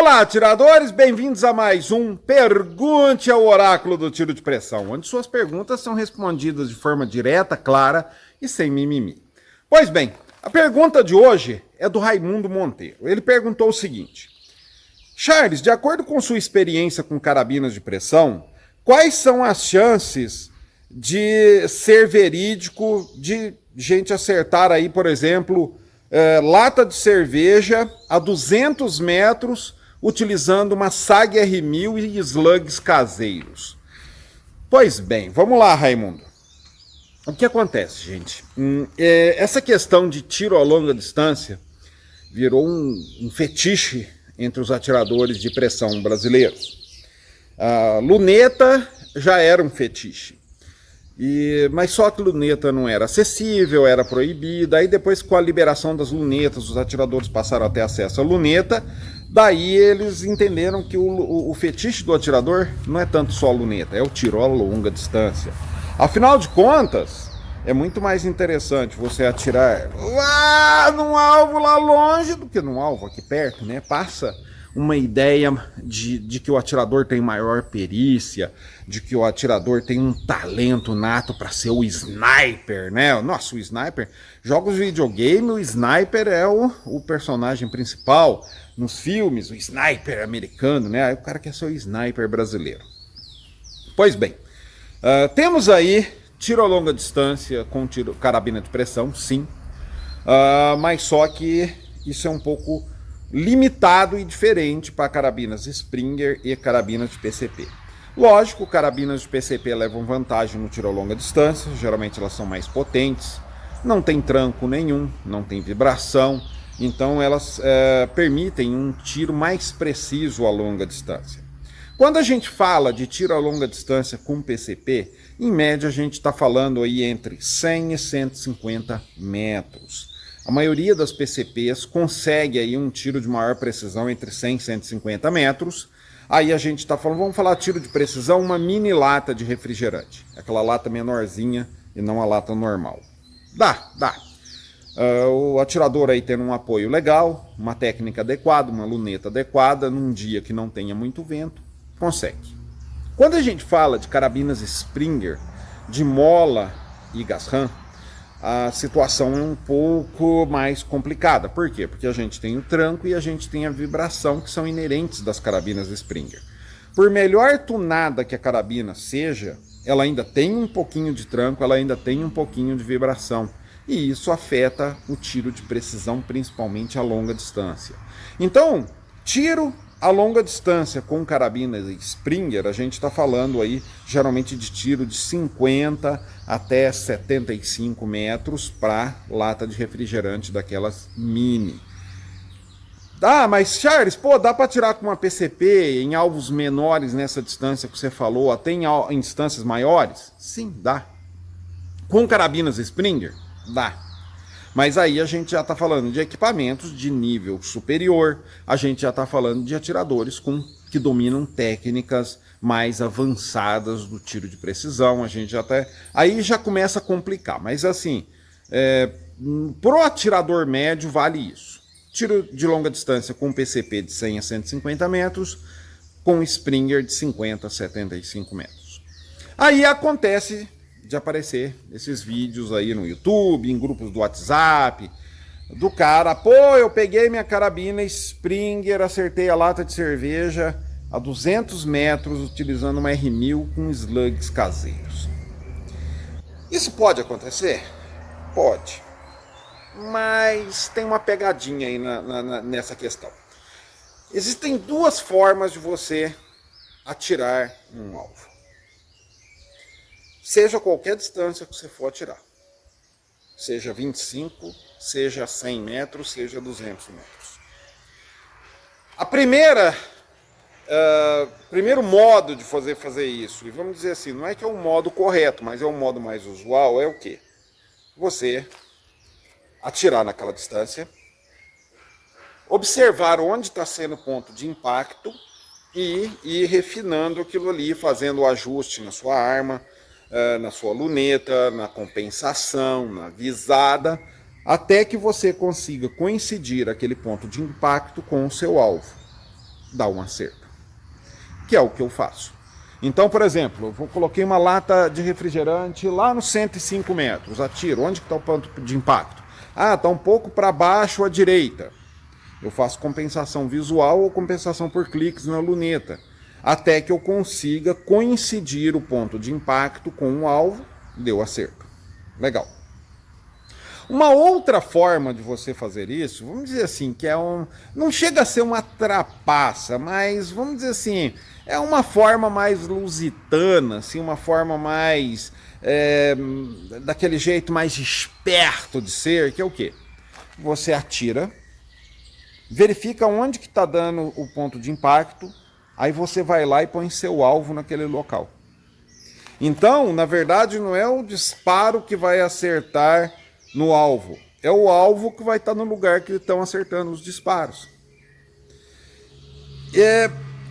Olá, atiradores, bem-vindos a mais um Pergunte ao Oráculo do Tiro de Preção, onde suas perguntas são respondidas de forma direta, clara e sem mimimi. Pois bem, a pergunta de hoje é do Raimundo Monteiro. Ele perguntou o seguinte: Charles, de acordo com sua experiência com carabinas de pressão, quais são as chances de ser verídico, de gente acertar aí, por exemplo, lata de cerveja a 200 metros utilizando uma SAG R1000 e slugs caseiros? Pois bem, vamos lá, Raimundo. O que acontece, gente? Essa questão de tiro a longa distância virou um fetiche entre os atiradores de pressão brasileiros. A luneta já era um fetiche. Mas só que luneta não era acessível, era proibida. Aí depois, com a liberação das lunetas, os atiradores passaram a ter acesso à luneta. Daí eles entenderam que o fetiche do atirador não é tanto só a luneta, é o tiro a longa distância. Afinal de contas, é muito mais interessante você atirar lá num alvo lá longe do que num alvo aqui perto, né? Passa uma ideia de que o atirador tem maior perícia, de que o atirador tem um talento nato para ser o sniper, né? Nossa, o sniper, jogos de videogame, o sniper é o personagem principal. Nos filmes, o sniper americano, né? Aí o cara quer ser o sniper brasileiro. Pois bem, temos aí tiro a longa distância com carabina de pressão, sim. Mas só que isso é um pouco limitado e diferente para carabinas Springer e carabinas de PCP. Lógico, carabinas de PCP levam vantagem no tiro a longa distância, geralmente elas são mais potentes, não tem tranco nenhum, não tem vibração, então elas permitem um tiro mais preciso a longa distância. Quando a gente fala de tiro a longa distância com PCP, em média a gente está falando aí entre 100 e 150 metros. A maioria das PCPs consegue aí um tiro de maior precisão entre 100 e 150 metros. Aí a gente está falando, vamos falar tiro de precisão, uma mini lata de refrigerante. Aquela lata menorzinha e não a lata normal. Dá. O atirador aí tendo um apoio legal, uma técnica adequada, uma luneta adequada, num dia que não tenha muito vento, consegue. Quando a gente fala de carabinas Springer, de mola e gasram, a situação é um pouco mais complicada. Por quê? Porque a gente tem o tranco e a gente tem a vibração que são inerentes das carabinas Springer. Por melhor tunada que a carabina seja, ela ainda tem um pouquinho de tranco, ela ainda tem um pouquinho de vibração. E isso afeta o tiro de precisão, principalmente a longa distância. Então, tiro a longa distância com carabina Springer, a gente está falando aí geralmente de tiro de 50 até 75 metros para lata de refrigerante daquelas mini. Mas Charles, dá para atirar com uma PCP em alvos menores nessa distância que você falou, até em distâncias maiores? Sim, dá. Com carabinas Springer? Dá. Mas aí a gente já está falando de equipamentos de nível superior, a gente já está falando de atiradores que dominam técnicas mais avançadas do tiro de precisão, aí já começa a complicar, mas assim, pro atirador médio vale isso. Tiro de longa distância com PCP de 100 a 150 metros, com Springer de 50 a 75 metros. Aí acontece de aparecer esses vídeos aí no YouTube, em grupos do WhatsApp, do cara, eu peguei minha carabina Springer, acertei a lata de cerveja a 200 metros utilizando uma R1000 com slugs caseiros. Isso pode acontecer? Pode. Mas tem uma pegadinha aí nessa questão. Existem duas formas de você atirar um alvo. Seja qualquer distância que você for atirar. Seja 25, seja 100 metros, seja 200 metros. Primeiro modo de fazer isso, e vamos dizer assim, não é que é o modo correto, mas é o modo mais usual, é o quê? Você atirar naquela distância, observar onde está sendo o ponto de impacto e ir refinando aquilo ali, fazendo o ajuste na sua arma, na sua luneta, na compensação, na visada, até que você consiga coincidir aquele ponto de impacto com o seu alvo. dar um acerto. Que é o que eu faço. Então, por exemplo, eu coloquei uma lata de refrigerante lá nos 105 metros, atiro. Onde que está o ponto de impacto? Ah, está um pouco para baixo à direita. Eu faço compensação visual ou compensação por cliques na luneta, até que eu consiga coincidir o ponto de impacto com o alvo, deu acerto. Legal. Uma outra forma de você fazer isso, vamos dizer assim, que não chega a ser uma trapaça, mas vamos dizer assim, é uma forma mais lusitana, assim, uma forma mais daquele jeito mais esperto de ser, que é o quê? Você atira, verifica onde que está dando o ponto de impacto, aí você vai lá e põe seu alvo naquele local. Então, na verdade, não é o disparo que vai acertar no alvo, é o alvo que vai estar no lugar que estão acertando os disparos.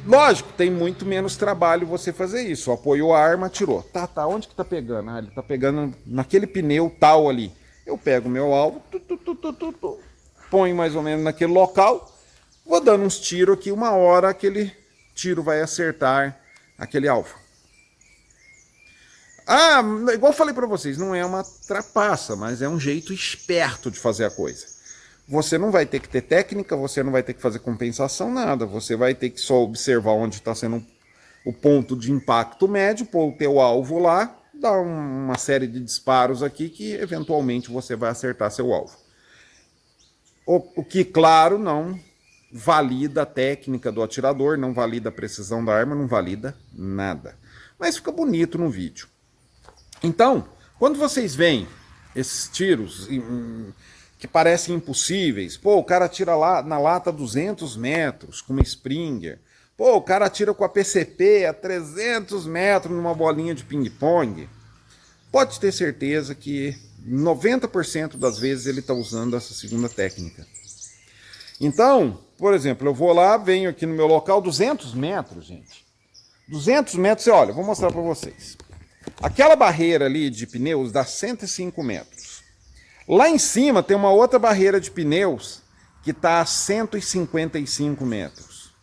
Lógico, tem muito menos trabalho você fazer isso. Apoiou a arma, atirou. Tá, onde que tá pegando? Ah, ele tá pegando naquele pneu tal ali. Eu pego o meu alvo, ponho mais ou menos naquele local, vou dando uns tiros aqui, uma hora aquele tiro vai acertar aquele alvo. Ah, igual eu falei para vocês, não é uma trapaça, mas é um jeito esperto de fazer a coisa. Você não vai ter que ter técnica, você não vai ter que fazer compensação, nada. Você vai ter que só observar onde está sendo o ponto de impacto médio, pôr o teu alvo lá, dar uma série de disparos aqui que eventualmente você vai acertar seu alvo. O que, claro, não valida a técnica do atirador, não valida a precisão da arma, não valida nada. Mas fica bonito no vídeo. Então, quando vocês veem esses tiros que parecem impossíveis, pô, o cara atira lá na lata 200 metros com uma Springer, pô, o cara atira com a PCP a 300 metros numa bolinha de ping-pong, pode ter certeza que 90% das vezes ele está usando essa segunda técnica. Então, por exemplo, eu vou lá, venho aqui no meu local, 200 metros, gente. 200 metros, olha, vou mostrar para vocês. Aquela barreira ali de pneus dá 105 metros. Lá em cima tem uma outra barreira de pneus que está a 155 metros.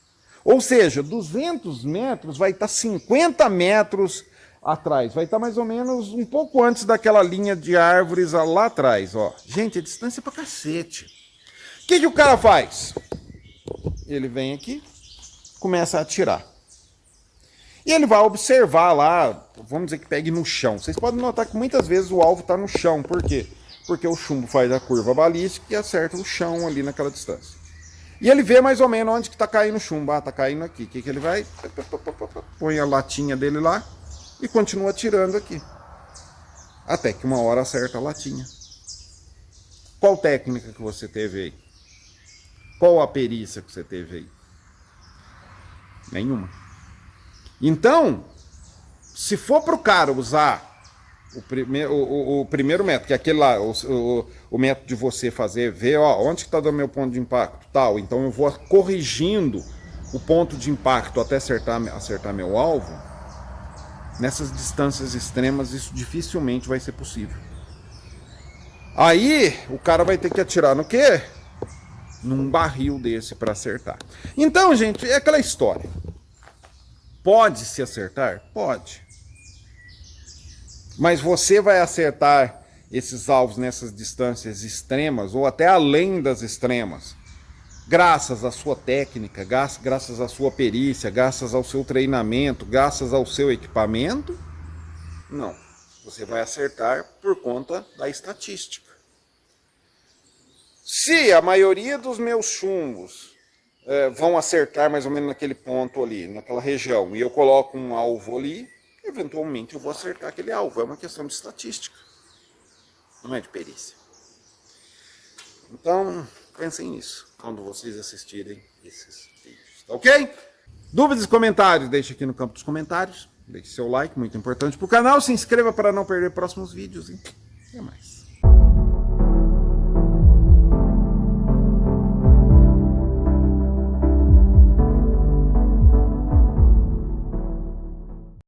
Ou seja, 200 metros vai estar 50 metros atrás. Vai estar mais ou menos um pouco antes daquela linha de árvores lá atrás. Ó. Gente, a distância é pra cacete. O que o cara faz? Ele vem aqui, começa a atirar. E ele vai observar lá, vamos dizer que pegue no chão. Vocês podem notar que muitas vezes o alvo está no chão. Por quê? Porque o chumbo faz a curva balística e acerta o chão ali naquela distância. E ele vê mais ou menos onde que está caindo o chumbo. Ah, está caindo aqui. O que ele vai? Põe a latinha dele lá e continua atirando aqui. Até que uma hora acerta a latinha. Qual técnica que você teve aí? Qual a perícia que você teve aí? Nenhuma. Então, se for para o cara usar o primeiro método, que é aquele lá, o método de você fazer, ver onde que está dando meu ponto de impacto, tal, então eu vou corrigindo o ponto de impacto até acertar meu alvo, nessas distâncias extremas isso dificilmente vai ser possível. Aí o cara vai ter que atirar no quê? Num barril desse para acertar. Então, gente, é aquela história. Pode se acertar? Pode. Mas você vai acertar esses alvos nessas distâncias extremas, ou até além das extremas, graças à sua técnica, graças à sua perícia, graças ao seu treinamento, graças ao seu equipamento? Não. Você vai acertar por conta da estatística. Se a maioria dos meus chumbos vão acertar mais ou menos naquele ponto ali, naquela região, e eu coloco um alvo ali, eventualmente eu vou acertar aquele alvo. É uma questão de estatística, não é de perícia. Então, pensem nisso quando vocês assistirem esses vídeos, tá ok? Dúvidas e comentários, deixe aqui no campo dos comentários. Deixe seu like, muito importante para o canal. Se inscreva para não perder próximos vídeos. E até mais.